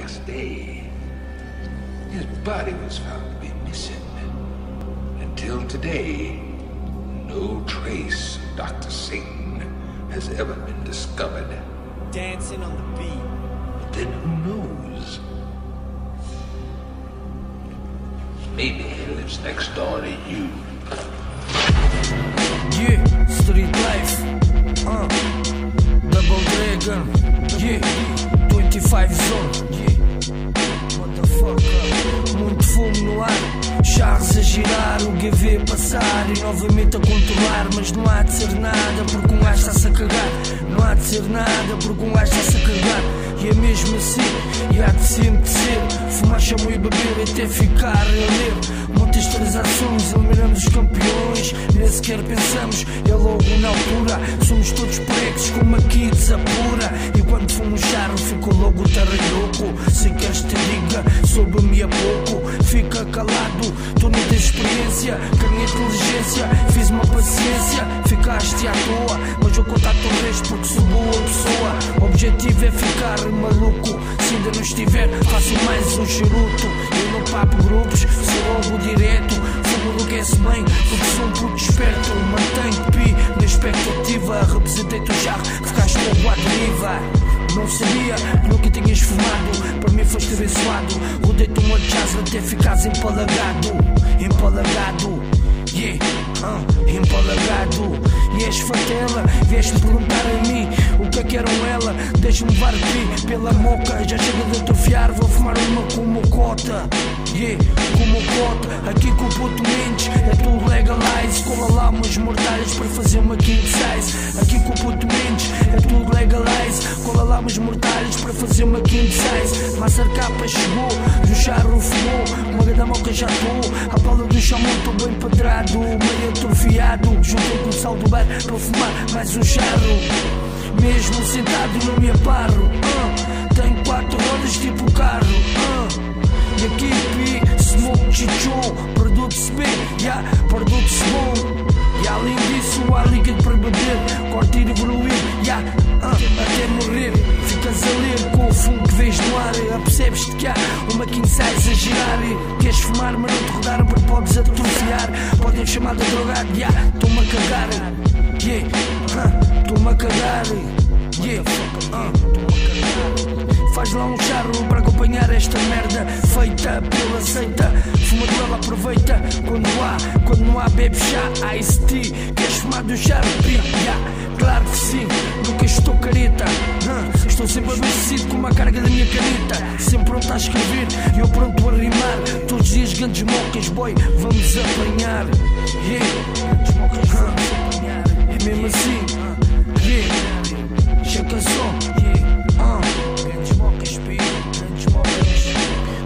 next day, his body was found to be missing. Until today, no trace of Dr. Satan has ever been discovered. Dancing on the beat. But then who knows? Maybe he lives next door to you. Yeah, street life. Double Dragon. Yeah, 25 zone. Yeah, motherfucker. Muito fumo no ar, charros a girar, o GV a passar e novamente a controlar. Mas não há de ser nada porque um gajo está-se a cagar. Não há de ser nada porque um gajo está-se a cagar. E é mesmo assim, e há de sempre ser. Fumar, chamou e beber até ficar a ler. Muitas transações, eliminamos os campeões. Nem sequer pensamos, é logo na altura. Somos todos pregos com uma kids apura. E quando fumo charro fico logo taralhoco. Se queres te diga, soube-me a pouco. Fica calado, tu não tens experiência. Com a minha inteligência, fiz uma paciência. Ficaste à toa, mas eu contato o resto porque sou boa pessoa. O objetivo é ficar maluco. Se ainda não estiver, faço mais um charuto. Eu não papo grupos, sou logo direto. Fumo enlouquece bem, porque sou um puto esperto. Mantenho pi na expectativa. Representei-te o jarro, ficaste logo à deriva. Não sabia que nunca tinhas fumado. Para mim foste abençoado. Rodei-te uma jazz até ficares empalagado. Empalagado, yeah, empalagado. E és fatela, vieste-me perguntar a mim o que é que eram ela. Deixa-me levar pi pela moca. Já chega de atrofiar, vou fumar uma com mocota. Yeah, com mocota, aqui com o puto mentes. É tudo legalize, cola lá umas mortalhas para fazer uma king size. Aqui com o puto mentes, é tudo legalize, cola lá umas mortalhas para fazer uma king size. Massar capa chegou, do charro fumou, uma gada moca já estou. A pala do chamão estou bem padrado, meio atrofiado. Juntei com o sal do bar para fumar mais um charro. Mesmo sentado não me aparo. Tenho 4 rodas tipo carro. E aqui pi, smoke chichon, produto-se bem, yeah, produto-se bom. E além disso há líquido para beber, corte e evoluir, yeah, até morrer. Ficas a ler com o fumo que vês no ar. Apercebes-te que há uma king size a girar. Queres fumar mas não te rodaram porque podes atrofiar. Podem chamar de drogado, yeah, estou-me a cagar. Yeah, estou-me a cagar. Yeah, estou-me a cagar. Faz lá um charro para acompanhar esta merda feita pela seita. Fumador aproveita quando não há bebe chá, ice tea. Queres fumar do charro? Yeah, claro que sim, nunca estou careta. Estou sempre abastecido com uma carga da minha caneta. Sempre pronto a escrever e eu pronto a rimar. Todos os dias grandes mocas, boy, vamos apanhar. Yeah, grandes mocas, vamos apanhar. É mesmo assim, yeah, checa só, yeah,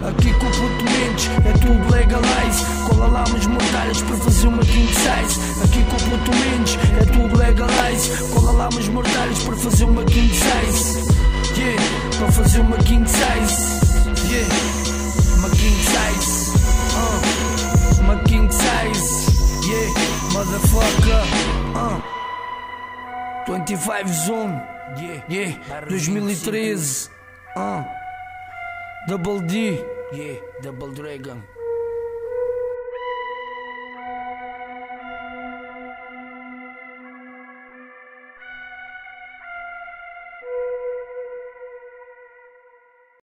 aqui com o puto mentes, é tudo legalize. Cola lá umas mortalhas para fazer uma king size. Aqui com o puto mentes, é tudo legalize. Cola lá umas mortalhas para fazer uma king size. Yeah, para fazer uma king size. Yeah, uma king size. Uma king size. Yeah, motherfucker. 25 zone. Yeah, 2013. Double D. Yeah, Double Dragon.